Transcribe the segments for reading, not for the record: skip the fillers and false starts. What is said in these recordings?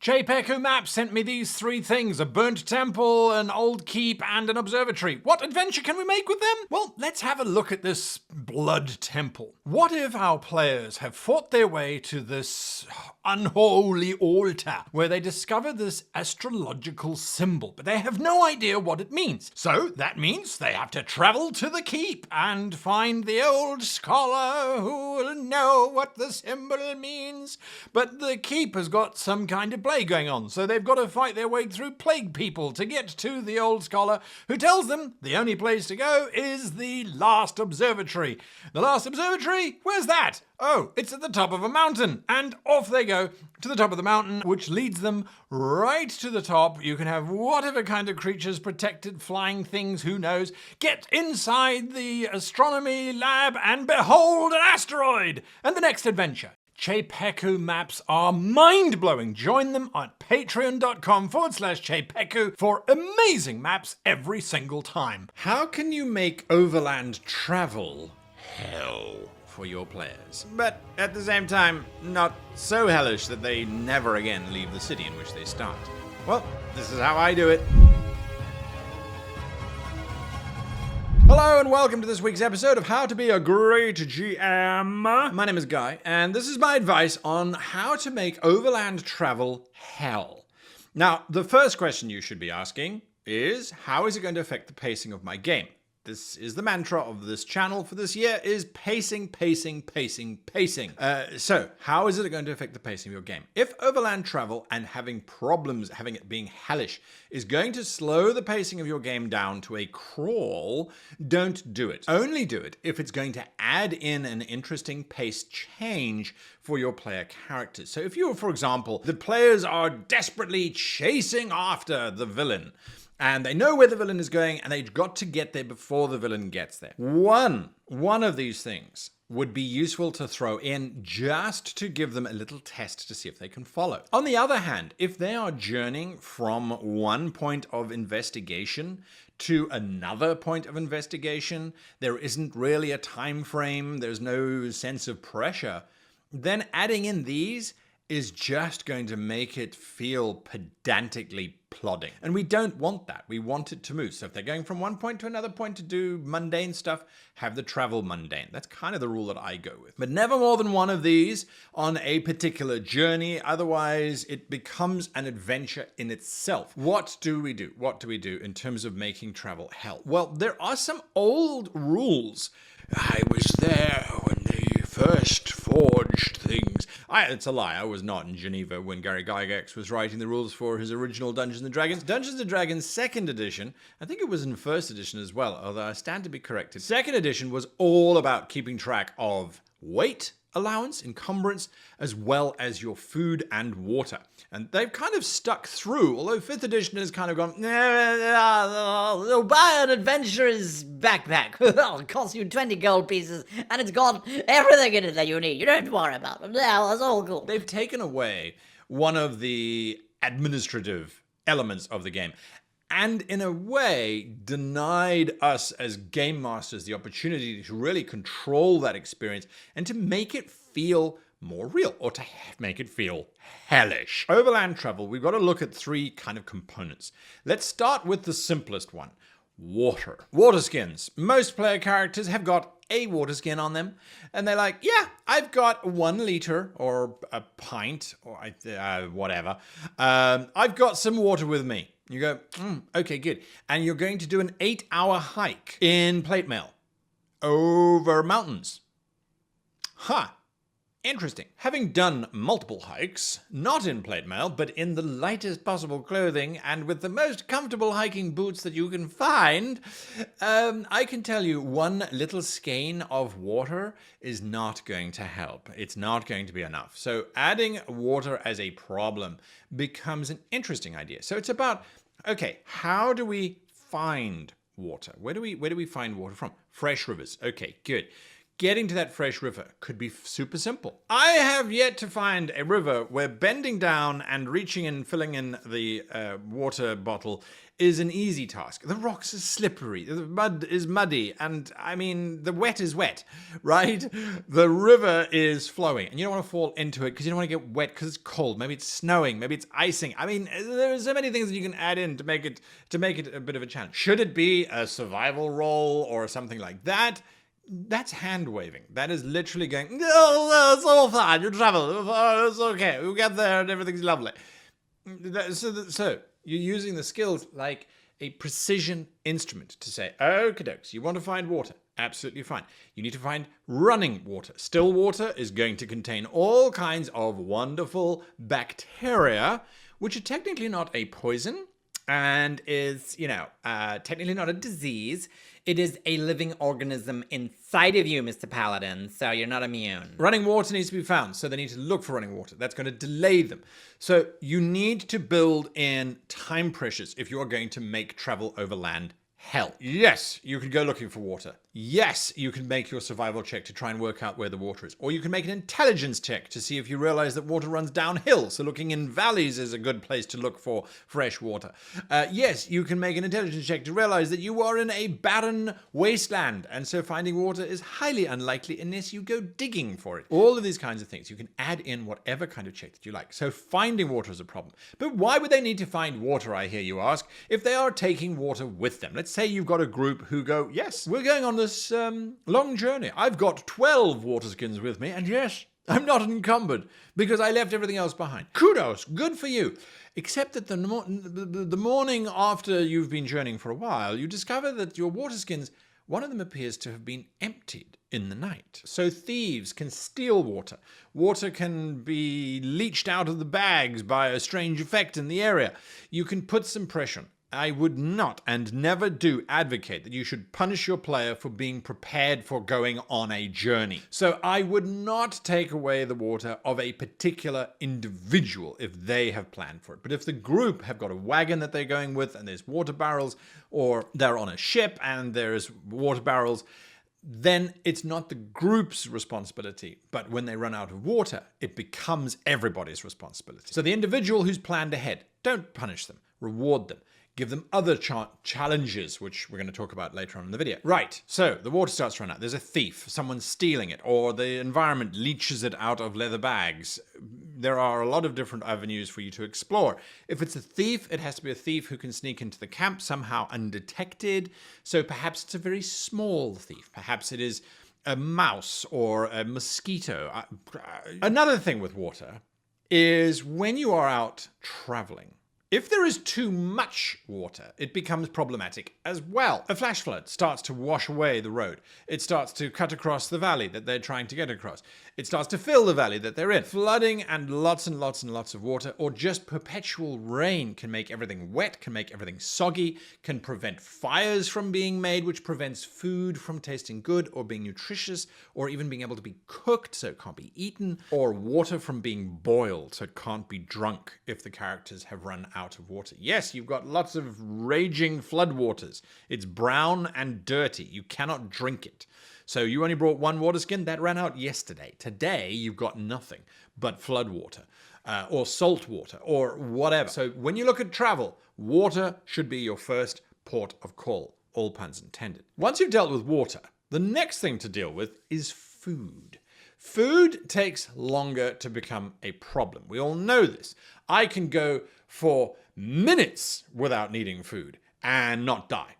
JPEG Maps sent me these three things: a burnt temple, an old keep, and an observatory. What adventure can we make with them? Well, let's have a look at this blood temple. What if our players have fought their way to this unholy altar where they discover this astrological symbol, but they have no idea what it means? So that means they have to travel to the keep and find the old scholar who will know what the symbol means. But the keep has got some kind of plague going on, so they've got to fight their way through plague people to get to the old scholar, who tells them the only place to go is the last observatory. The last observatory? Where's that? Oh, it's at the top of a mountain. And off they go to the top of the mountain, which leads them right to the top. You can have whatever kind of creatures, protected, flying things, who knows. Get inside the astronomy lab and behold an asteroid! And the next adventure. Chepeku maps are mind-blowing. Join them at patreon.com/Chepeku for amazing maps every single time. How can you make overland travel hell for your players, but at the same time not so hellish that they never again leave the city in which they start? Well, this is how I do it. Hello and welcome to this week's episode of How to Be a Great GM. My name is Guy, and this is my advice on how to make overland travel hell. Now, the first question you should be asking is, how is it going to affect the pacing of my game? This is the mantra of this channel for this year, is pacing, pacing, pacing, pacing. So, how is it going to affect the pacing of your game? If overland travel and having problems, having it being hellish, is going to slow the pacing of your game down to a crawl, don't do it. Only do it if it's going to add in an interesting pace change for your player characters. So if you, for example, the players are desperately chasing after the villain, and they know where the villain is going, and they've got to get there before the villain gets there. One of these things would be useful to throw in just to give them a little test to see if they can follow. On the other hand, if they are journeying from one point of investigation to another point of investigation, there isn't really a time frame, there's no sense of pressure, then adding in these is just going to make it feel pedantically plodding. And we don't want that. We want it to move. So if they're going from one point to another point to do mundane stuff, have the travel mundane. That's kind of the rule that I go with. But never more than one of these on a particular journey. Otherwise, it becomes an adventure in itself. What do we do? What do we do in terms of making travel hell? Well, there are some old rules. I was there when they first forged things. It's a lie. I was not in Geneva when Gary Gygax was writing the rules for his original Dungeons & Dragons. Dungeons & Dragons 2nd edition, I think it was in 1st edition as well, although I stand to be corrected. 2nd edition was all about keeping track of weight allowance, encumbrance, as well as your food and water. And they've kind of stuck through, although 5th edition has kind of gone, They'll buy an adventurer's backpack. It'll cost you 20 gold pieces, and it's got everything in it that you need. You don't have to worry about it. Yeah, that's all cool. They've taken away one of the administrative elements of the game, and in a way denied us as game masters the opportunity to really control that experience and to make it feel more real, or to make it feel hellish. Overland travel, we've got to look at three kind of components. Let's start with the simplest one: water. Water skins. Most player characters have got a water skin on them, and they're like, yeah, I've got 1 liter or a pint or whatever. I've got some water with me. You go, okay, good. And you're going to do an 8-hour hike in plate mail over mountains. Huh. Interesting. Having done multiple hikes, not in plate mail, but in the lightest possible clothing and with the most comfortable hiking boots that you can find, I can tell you 1 little skein of water is not going to help. It's not going to be enough. So adding water as a problem becomes an interesting idea. So it's about, okay, how do we find water? Where do we find water from? Fresh rivers. Okay, good. getting to that fresh river could be super simple. I have yet to find a river where bending down and reaching and filling in the water bottle is an easy task. The rocks are slippery, the mud is muddy, and I mean, the wet is wet, right? The river is flowing, and you don't want to fall into it because you don't want to get wet because it's cold. Maybe it's snowing, maybe it's icing. I mean, there are so many things that you can add in to make it a bit of a challenge. Should it be a survival roll or something like that? That's hand waving. That is literally going, no, it's all fine. You travel. It's okay. We'll get there and everything's lovely. So you're using the skills like a precision instrument to say, okie dokes, you want to find water. Absolutely fine. You need to find running water. Still water is going to contain all kinds of wonderful bacteria, which are technically not a poison and is, technically not a disease. It is a living organism inside of you, Mr. Paladin, so you're not immune. Running water needs to be found, so they need to look for running water. That's going to delay them. So you need to build in time pressures if you are going to make travel over land hell. Yes, you can go looking for water. Yes, you can make your survival check to try and work out where the water is. Or you can make an intelligence check to see if you realize that water runs downhill. So looking in valleys is a good place to look for fresh water. Yes, you can make an intelligence check to realize that you are in a barren wasteland. And so finding water is highly unlikely unless you go digging for it. All of these kinds of things. You can add in whatever kind of check that you like. So finding water is a problem. But why would they need to find water, I hear you ask, if they are taking water with them? Let's say you've got a group who go, yes, we're going on this long journey. I've got 12 water skins with me, and yes, I'm not encumbered because I left everything else behind. Kudos, good for you. Except that the morning after you've been journeying for a while, you discover that your water skins, one of them appears to have been emptied in the night. So thieves can steal water. Water can be leached out of the bags by a strange effect in the area. You can put some pressure on. I would not and never do advocate that you should punish your player for being prepared for going on a journey. So I would not take away the water of a particular individual if they have planned for it. But if the group have got a wagon that they're going with and there's water barrels, or they're on a ship and there's water barrels, then it's not the group's responsibility. But when they run out of water, it becomes everybody's responsibility. So the individual who's planned ahead, don't punish them, reward them. Give them other challenges, which we're going to talk about later on in the video. Right, so the water starts to run out. There's a thief, someone's stealing it, or the environment leaches it out of leather bags. There are a lot of different avenues for you to explore. If it's a thief, it has to be a thief who can sneak into the camp somehow undetected. So perhaps it's a very small thief. Perhaps it is a mouse or a mosquito. Another thing with water is when you are out traveling, if there is too much water, it becomes problematic as well. A flash flood starts to wash away the road. It starts to cut across the valley that they're trying to get across. It starts to fill the valley that they're in. Flooding and lots of water, or just perpetual rain, can make everything wet, can make everything soggy, can prevent fires from being made, which prevents food from tasting good or being nutritious, or even being able to be cooked so it can't be eaten, or water from being boiled so it can't be drunk if the characters have run out of water. Yes, you've got lots of raging floodwaters. It's brown and dirty. You cannot drink it. So you only brought one water skin that ran out yesterday. Today, you've got nothing but floodwater or salt water or whatever. So when you look at travel, water should be your first port of call, all puns intended. Once you've dealt with water, the next thing to deal with is food. Food takes longer to become a problem. We all know this. I can go for minutes without needing food and not die.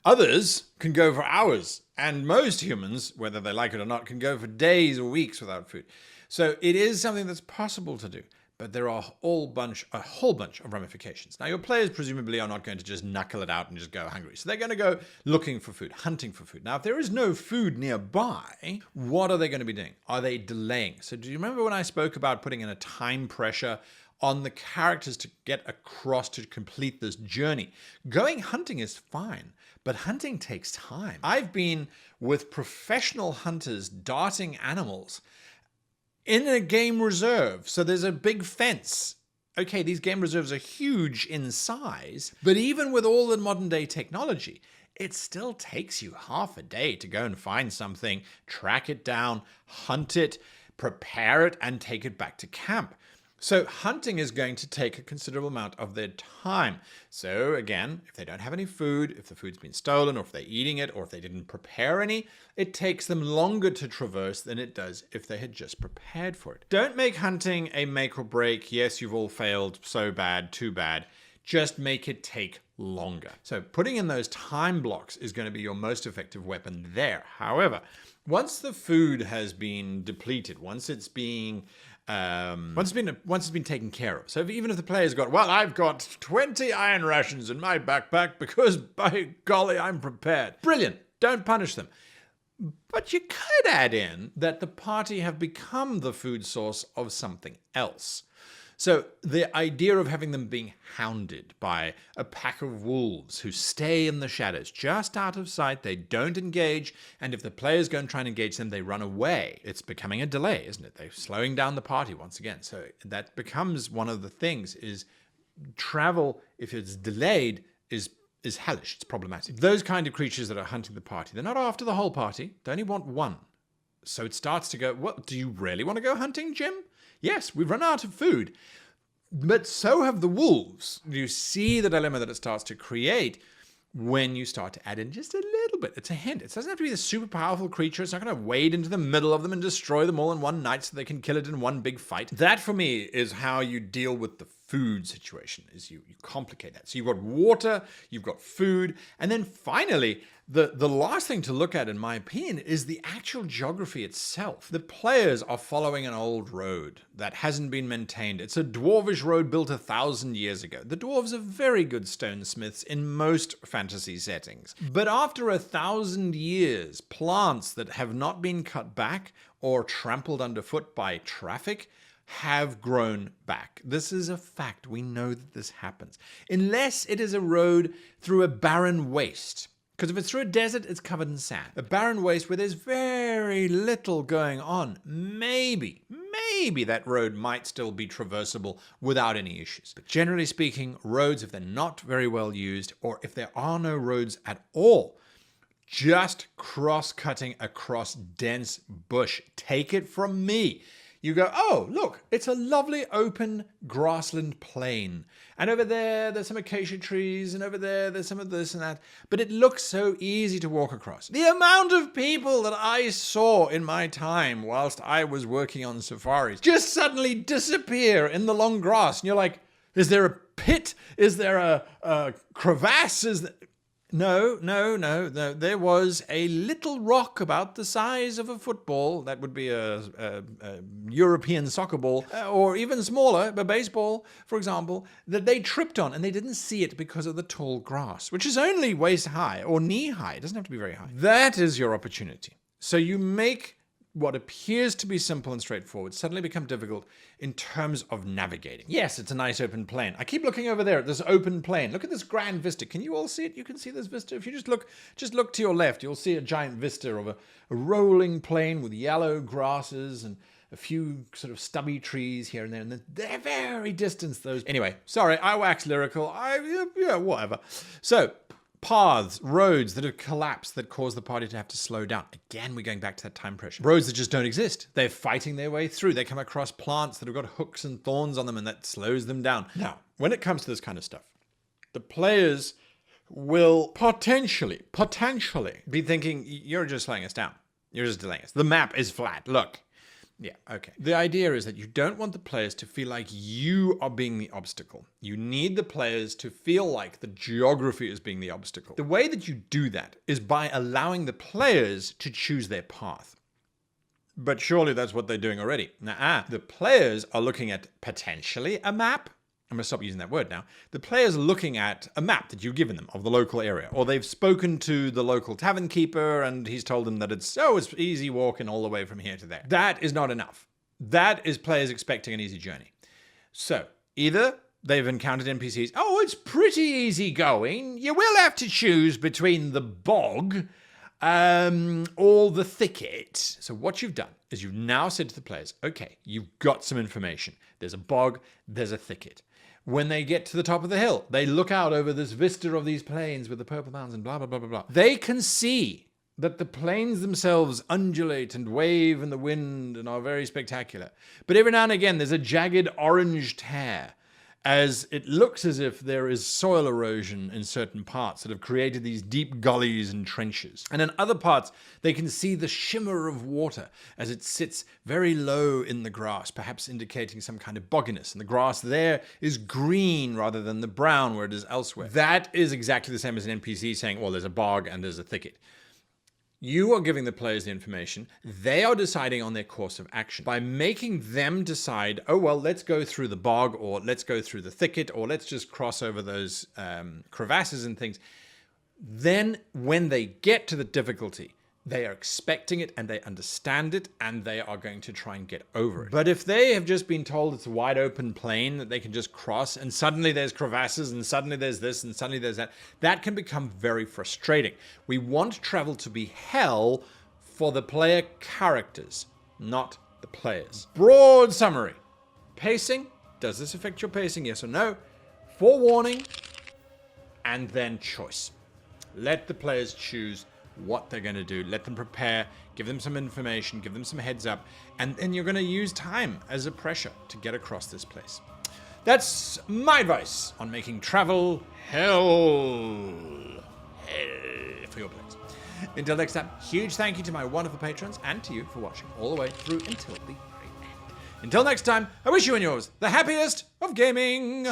Others can go for hours, and most humans, whether they like it or not, can go for days or weeks without food. So it is something that's possible to do, but there are a whole bunch of ramifications. Now, your players presumably are not going to just knuckle it out and just go hungry. So they're going to go looking for food, hunting for food. Now, if there is no food nearby, what are they going to be doing? Are they delaying? So do you remember when I spoke about putting in a time pressure on the characters to get across to complete this journey? Going hunting is fine, but hunting takes time. I've been with professional hunters darting animals in a game reserve. So there's a big fence. Okay, these game reserves are huge in size, but even with all the modern day technology, it still takes you half a day to go and find something, track it down, hunt it, prepare it, and take it back to camp. So hunting is going to take a considerable amount of their time. So again, if they don't have any food, if the food's been stolen, or if they're eating it, or if they didn't prepare any, it takes them longer to traverse than it does if they had just prepared for it. Don't make hunting a make or break. Yes, you've all failed. So bad, too bad. Just make it take longer. So putting in those time blocks is going to be your most effective weapon there. However, once the food has been depleted, once it's been taken care of. So even if the player's got, well, I've got 20 iron rations in my backpack because by golly, I'm prepared. Brilliant. Don't punish them. But you could add in that the party have become the food source of something else. So the idea of having them being hounded by a pack of wolves who stay in the shadows, just out of sight, they don't engage, and if the players go and try and engage them, they run away. It's becoming a delay, isn't it? They're slowing down the party once again. So that becomes one of the things is travel, if it's delayed, is hellish. It's problematic. Those kind of creatures that are hunting the party, they're not after the whole party. They only want one. So it starts to go, what, do you really want to go hunting, Jim? Yes, we've run out of food, but so have the wolves. You see the dilemma that it starts to create when you start to add in just a little bit. It's a hint. It doesn't have to be the super powerful creature. It's not going to wade into the middle of them and destroy them all in one night so they can kill it in one big fight. That, for me, is how you deal with the food situation, is you complicate that. So you've got water, you've got food, and then finally, the last thing to look at, in my opinion, is the actual geography itself. The players are following an old road that hasn't been maintained. It's a dwarvish road built 1,000 years ago. The dwarves are very good stonesmiths in most fantasy settings. But after 1,000 years, plants that have not been cut back or trampled underfoot by traffic have grown back. This is a fact. We know that this happens. Unless it is a road through a barren waste. Because if it's through a desert, it's covered in sand. A barren waste where there's very little going on, maybe that road might still be traversable without any issues. But generally speaking, roads, if they're not very well used, or if there are no roads at all, just cross-cutting across dense bush. Take it from me. You go, oh, look, it's a lovely open grassland plain. And over there's some acacia trees, and over there's some of this and that. But it looks so easy to walk across. The amount of people that I saw in my time whilst I was working on safaris just suddenly disappear in the long grass. And you're like, is there a pit? Is there a crevasse? No. There was a little rock about the size of a football. That would be a European soccer ball, or even smaller, a baseball, for example, that they tripped on, and they didn't see it because of the tall grass, which is only waist high or knee high. It doesn't have to be very high. That is your opportunity. So you make what appears to be simple and straightforward suddenly become difficult in terms of navigating. Yes, it's a nice open plain. I keep looking over there at this open plain. Look at this grand vista. Can you all see it? You can see this vista. If you just look to your left, you'll see a giant vista of a rolling plain with yellow grasses and a few sort of stubby trees here and there, and then they're very distant, those. Anyway, sorry, I wax lyrical. Whatever. So, paths, roads that have collapsed that cause the party to have to slow down. Again, we're going back to that time pressure. Roads that just don't exist. They're fighting their way through. They come across plants that have got hooks and thorns on them, and that slows them down. Now, when it comes to this kind of stuff, the players will potentially be thinking, you're just slowing us down. You're just delaying us. The map is flat. Look. Yeah, okay. The idea is that you don't want the players to feel like you are being the obstacle. You need the players to feel like the geography is being the obstacle. The way that you do that is by allowing the players to choose their path. But surely that's what they're doing already. The players are looking at potentially a map. I'm going to stop using that word now. The players are looking at a map that you've given them of the local area, or they've spoken to the local tavern keeper and he's told them that it's easy walking all the way from here to there. That is not enough. That is players expecting an easy journey. So either they've encountered NPCs, it's pretty easy going. You will have to choose between the bog or the thicket. So what you've done is you've now said to the players, okay, you've got some information. There's a bog, there's a thicket. when they get to the top of the hill. They look out over this vista of these plains with the purple mountains and blah, blah, blah, blah, blah. They can see that the plains themselves undulate and wave in the wind and are very spectacular. But every now and again, there's a jagged orange tear, as it looks as if there is soil erosion in certain parts that have created these deep gullies and trenches. And in other parts, they can see the shimmer of water as it sits very low in the grass, perhaps indicating some kind of bogginess. And the grass there is green rather than the brown where it is elsewhere. That is exactly the same as an NPC saying, well, there's a bog and there's a thicket. You are giving the players the information. They are deciding on their course of action. By making them decide, oh, well, let's go through the bog, or let's go through the thicket, or let's just cross over those crevasses and things. Then when they get to the difficulty, they are expecting it and they understand it and they are going to try and get over it. But if they have just been told it's a wide open plain that they can just cross and suddenly there's crevasses and suddenly there's this and suddenly there's that, that can become very frustrating. We want travel to be hell for the player characters, not the players. Broad summary. Pacing. Does this affect your pacing? Yes or no? Forewarning. And then choice. Let the players choose what they're going to do. Let them prepare, give them some information, give them some heads up, and then you're going to use time as a pressure to get across this place. That's my advice on making travel hell for your players. Until next time, huge thank you to my wonderful patrons and to you for watching all the way through until the very end. Until next time, I wish you and yours the happiest of gaming.